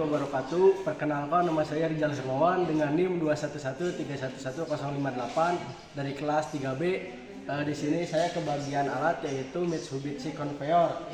wabarakatuh. Perkenalkan, nama saya Rijal Semawan dengan NIM 211311108 dari kelas 3B. Di sini saya ke bagian alat yaitu Mitsubishi Conveyor.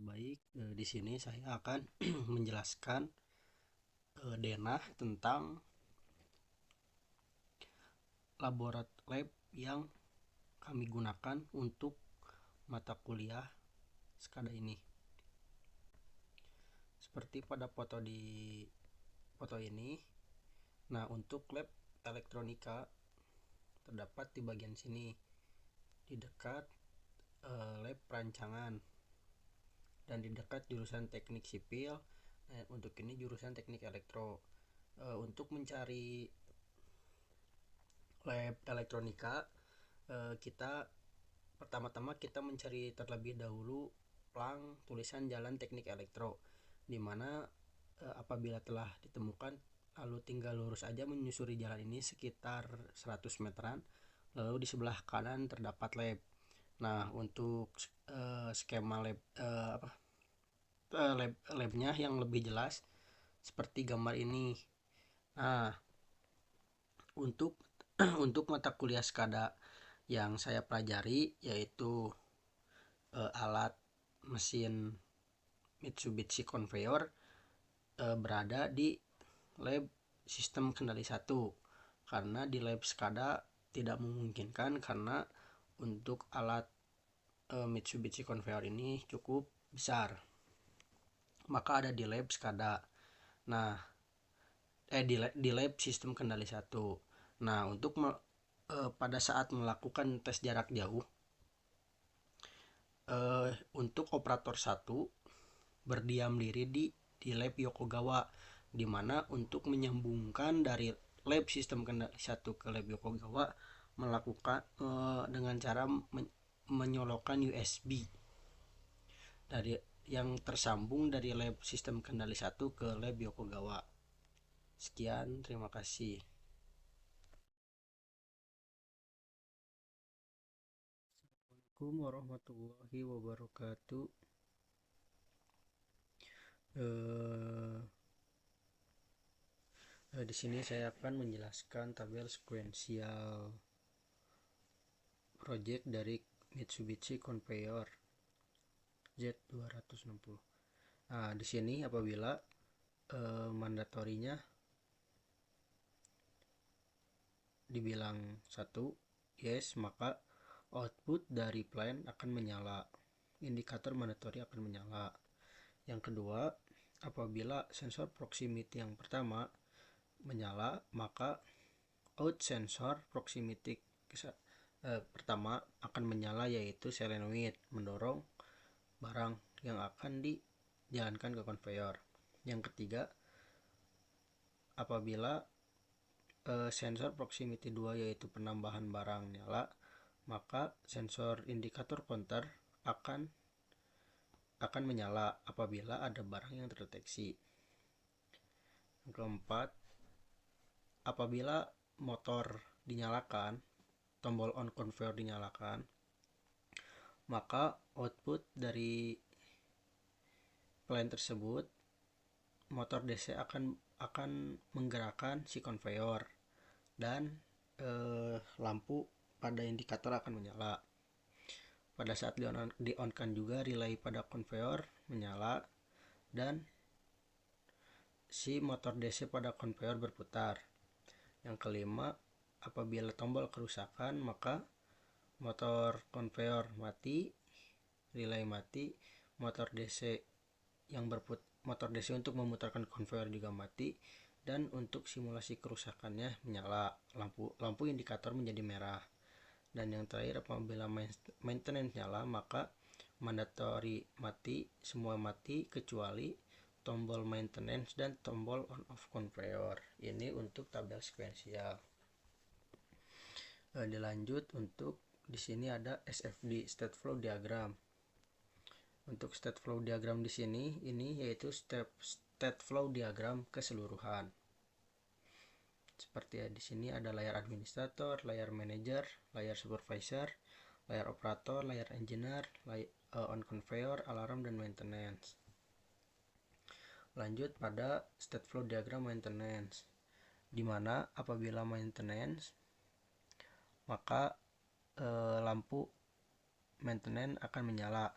Baik, di sini saya akan menjelaskan denah tentang lab yang kami gunakan untuk mata kuliah SCADA ini. Seperti pada foto ini. Nah, untuk lab elektronika terdapat di bagian sini, di dekat lab perancangan, dan di dekat jurusan teknik sipil. Untuk ini jurusan teknik elektro. Untuk mencari lab elektronika, kita pertama-tama kita mencari terlebih dahulu plang tulisan jalan teknik elektro, dimana apabila telah ditemukan, lalu tinggal lurus aja menyusuri jalan ini sekitar 100 meteran, lalu di sebelah kanan terdapat lab. Nah, untuk skema labnya yang lebih jelas seperti gambar ini. Nah, untuk mata kuliah SCADA yang saya pelajari yaitu alat mesin Mitsubishi Conveyor berada di lab sistem kendali 1, karena di lab SCADA tidak memungkinkan karena untuk alat Mitsubishi Conveyor ini cukup besar, maka ada di lab SCADA. Nah, di lab sistem kendali 1. Nah, untuk pada saat melakukan tes jarak jauh, untuk operator 1 berdiam diri di lab Yokogawa, di mana untuk menyambungkan dari lab sistem kendali 1 ke lab Yokogawa melakukan dengan cara menyolokkan USB dari yang tersambung dari lab sistem kendali 1 ke lab Yokogawa. Sekian, terima kasih. Assalamualaikum warahmatullahi wabarakatuh. Di sini saya akan menjelaskan tabel sekuensial project dari Mitsubishi Conveyor Z260. Nah, di sini apabila mandatorinya dibilang 1 yes, maka output dari plan akan menyala, indikator mandatori akan menyala. Yang kedua, apabila sensor proximity yang pertama menyala, maka out sensor proximity pertama akan menyala, yaitu solenoid mendorong barang yang akan dijalankan ke conveyor. Yang ketiga, apabila sensor proximity 2 yaitu penambahan barang nyala, maka sensor indikator counter akan menyala apabila ada barang yang terdeteksi. Yang keempat, apabila motor dinyalakan, tombol on conveyor dinyalakan, maka output dari plan tersebut, motor DC akan menggerakkan si conveyor, dan lampu pada indikator akan menyala. Pada saat di-on-kan juga relay pada conveyor menyala, dan si motor DC pada conveyor berputar. Yang kelima, apabila tombol kerusakan, maka motor conveyor mati, relay mati, motor DC untuk memutarkan conveyor juga mati, dan untuk simulasi kerusakannya menyala, lampu indikator menjadi merah. Dan yang terakhir, apabila maintenance nyala, maka mandatory mati, semua mati kecuali tombol maintenance dan tombol on off conveyor. Ini untuk tabel sekuensial. Dilanjut, untuk di sini ada SFD, state flow diagram. Untuk state flow diagram di sini ini yaitu state flow diagram keseluruhan. Seperti di sini ada layar administrator, layar manager, layar supervisor, layer operator, layer engineer, on conveyor, alarm, dan maintenance. Lanjut pada state flow diagram maintenance, di mana apabila maintenance maka lampu maintenance akan menyala,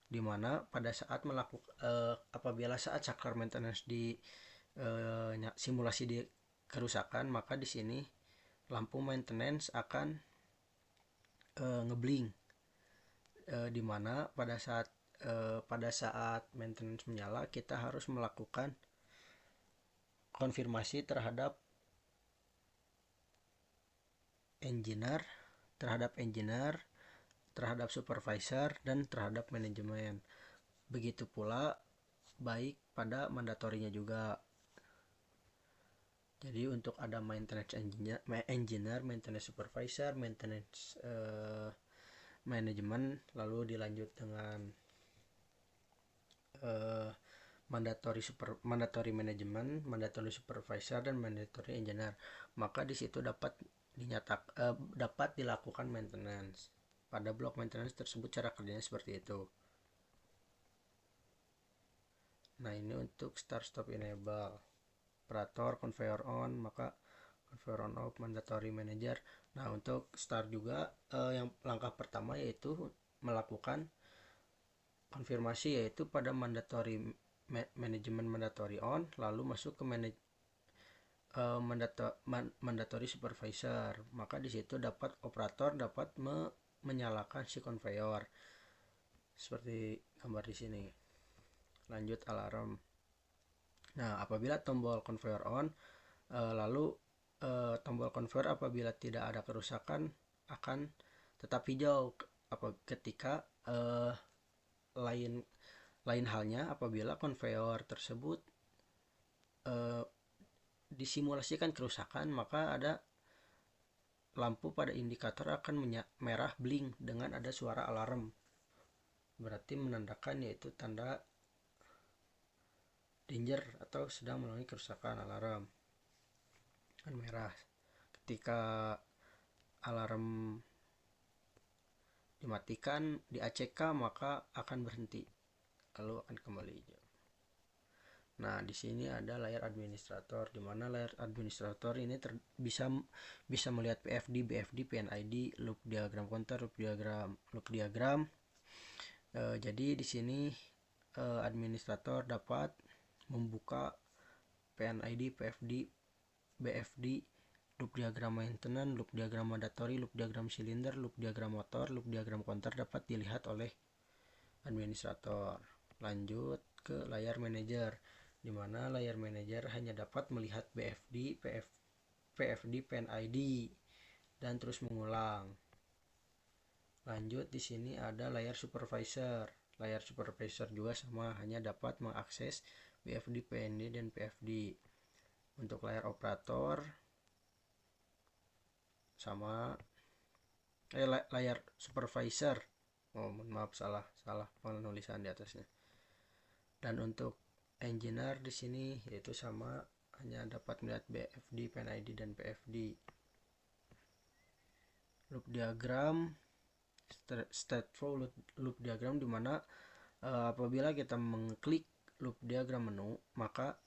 di mana pada saat apabila saat saklar maintenance di simulasi di kerusakan, maka di sini lampu maintenance akan ngeblink, di mana pada saat maintenance menyala kita harus melakukan konfirmasi terhadap engineer, terhadap supervisor, dan terhadap manajemen. Begitu pula baik pada mandatorinya juga. Jadi untuk ada maintenance engineer, maintenance supervisor, maintenance manajemen, lalu dilanjut dengan mandatory manajemen, mandatory supervisor, dan mandatory engineer. Maka di situ dapat dilakukan maintenance. Pada blok maintenance tersebut cara kerjanya seperti itu. Nah, ini untuk start stop enable, operator, conveyor on, maka conveyor on off, mandatory manager. Nah, untuk start juga yang langkah pertama yaitu melakukan konfirmasi, yaitu pada mandatory manajemen, mandatory on, lalu masuk ke mandatory supervisor. Maka di situ operator dapat menyalakan si conveyor seperti gambar di sini. Lanjut alarm. Nah, apabila tombol conveyor on, lalu tombol conveyor apabila tidak ada kerusakan akan tetap hijau. Ketika lain halnya apabila conveyor tersebut disimulasikan kerusakan, maka ada lampu pada indikator akan merah blink dengan ada suara alarm. Berarti menandakan yaitu tanda danger atau sedang mengalami kerusakan, alarm kan merah. Ketika alarm dimatikan di ACK maka akan berhenti, lalu akan kembali hijau. Nah, di sini ada layar administrator, di mana layar administrator ini bisa melihat PFD, BFD, PNID, loop diagram counter, loop diagram. Jadi di sini administrator dapat membuka PNID, PFD, BFD, loop diagram maintenance, loop diagram mandatory, loop diagram silinder, loop diagram motor, loop diagram counter dapat dilihat oleh administrator. Lanjut ke layar manager, di mana layar manager hanya dapat melihat BFD, PFD, PNID, dan terus mengulang. Lanjut di sini ada layar supervisor. Layar supervisor juga sama, hanya dapat mengakses BFD, PNID, dan PFD. Untuk layar operator sama layar supervisor. Maaf, salah penulisan di atasnya. Dan untuk engineer di sini yaitu sama, hanya dapat melihat BFD, PNID, dan PFD. Loop diagram, state flow loop diagram, di mana apabila kita mengklik loop diagram menu, maka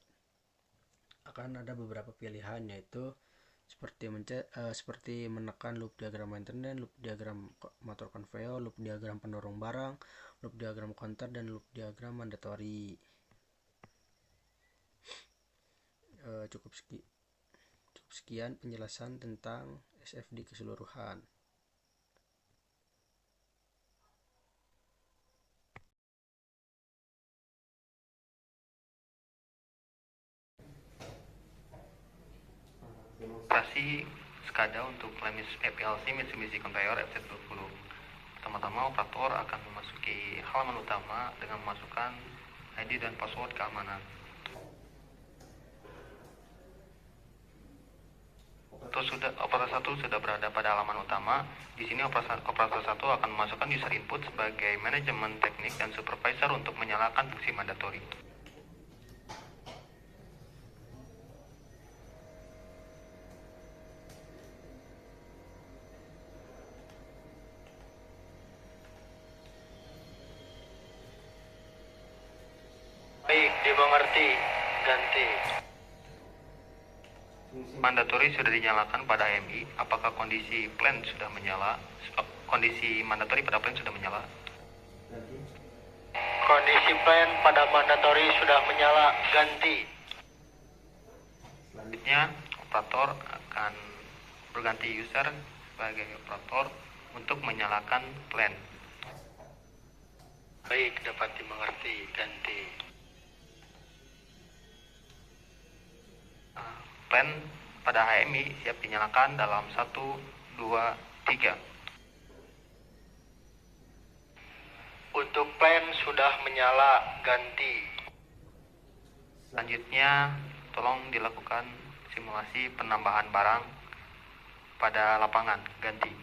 akan ada beberapa pilihan, yaitu seperti menekan loop diagram maintenance, loop diagram motor conveyor, loop diagram pendorong barang, loop diagram counter, dan loop diagram mandatory. Cukup sekian penjelasan tentang SFD keseluruhan. Operasi SCADA untuk PLC Mitsubishi Conveyor FZ20. Pertama-tama operator akan memasuki halaman utama dengan memasukkan ID dan password keamanan. Operator 1 sudah berada pada halaman utama. Di sini operator 1 akan memasukkan user input sebagai manajemen teknik dan supervisor untuk menyalakan fungsi mandatory. ganti. Mandatory sudah dinyalakan pada HMI. Apakah kondisi plan sudah menyala? Kondisi mandatory pada plan sudah menyala. Kondisi plan pada mandatory sudah menyala, ganti. Selanjutnya, operator akan berganti user sebagai operator untuk menyalakan plan. Baik, dapat dimengerti, ganti. Plan pada HMI siap dinyalakan dalam 1, 2, 3. Untuk plan sudah menyala, ganti. Selanjutnya, tolong dilakukan simulasi penambahan barang pada lapangan, ganti.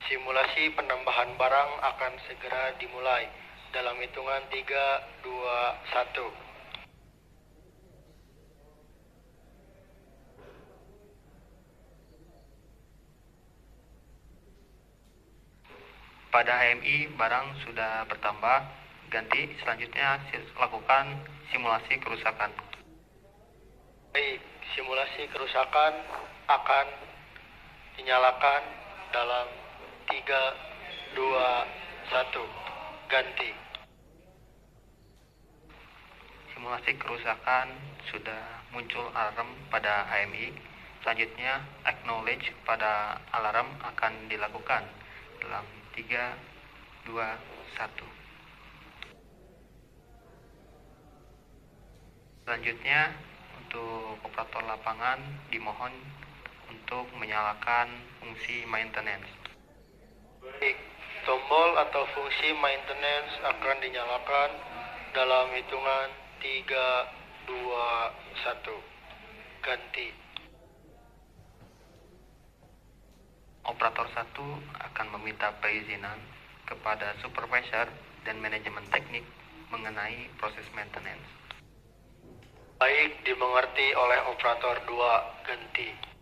Simulasi penambahan barang akan segera dimulai dalam hitungan 3, 2, 1. Pada HMI barang sudah bertambah, ganti. Selanjutnya lakukan simulasi kerusakan. Baik, simulasi kerusakan akan dinyalakan dalam 3, 2, 1. Ganti. Simulasi kerusakan sudah muncul alarm pada HMI. Selanjutnya, acknowledge pada alarm akan dilakukan dalam 3, 2, 1. Selanjutnya, untuk operator lapangan dimohon untuk menyalakan fungsi maintenance. Baik, tombol atau fungsi maintenance akan dinyalakan dalam hitungan 3, 2, 1. Ganti. Operator 1 akan meminta perizinan kepada supervisor dan manajemen teknik mengenai proses maintenance. Baik, dimengerti oleh operator 2, ganti.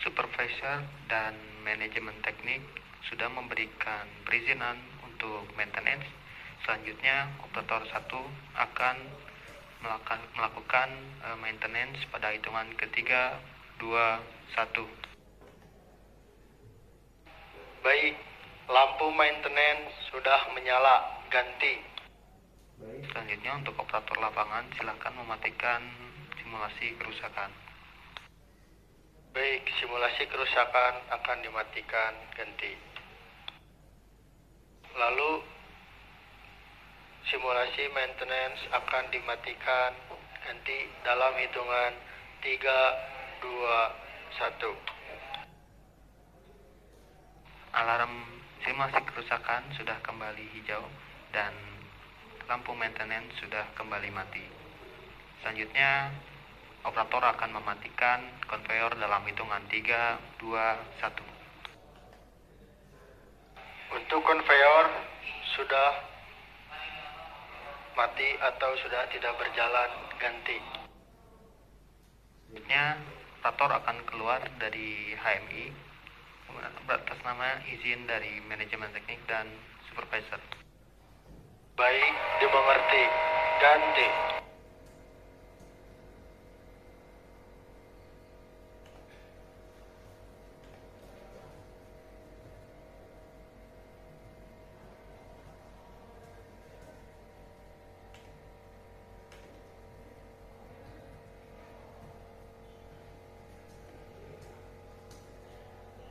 Supervisor dan manajemen teknik sudah memberikan perizinan untuk maintenance. Selanjutnya, operator 1 akan melakukan maintenance pada hitungan ketiga, 2, 1. Baik, lampu maintenance sudah menyala, ganti. Selanjutnya, untuk operator lapangan silakan mematikan simulasi kerusakan. Baik, simulasi kerusakan akan dimatikan, ganti. Lalu, simulasi maintenance akan dimatikan, ganti dalam hitungan 3, 2, 1. Alarm simulasi kerusakan sudah kembali hijau dan lampu maintenance sudah kembali mati. Selanjutnya, operator akan mematikan konveyor dalam hitungan 3, 2, 1. Untuk konveyor sudah mati atau sudah tidak berjalan, ganti. Selanjutnya, operator akan keluar dari HMI atas nama izin dari manajemen teknik dan supervisor. Baik, dimengerti, ganti.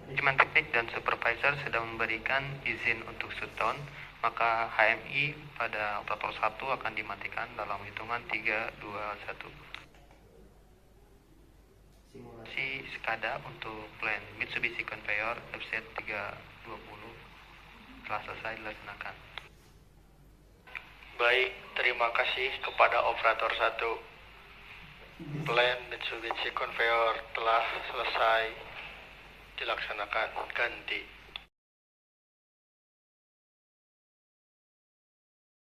Manajemen teknik dan supervisor sudah memberikan izin untuk shutdown, maka HMI pada operator 1 akan dimatikan dalam hitungan 3, 2, 1. Simulasi SCADA untuk plan Mitsubishi Conveyor FZ320 telah selesai dilaksanakan. Baik, terima kasih kepada operator 1. Plan Mitsubishi Conveyor telah selesai Dilaksanakan. Ganti.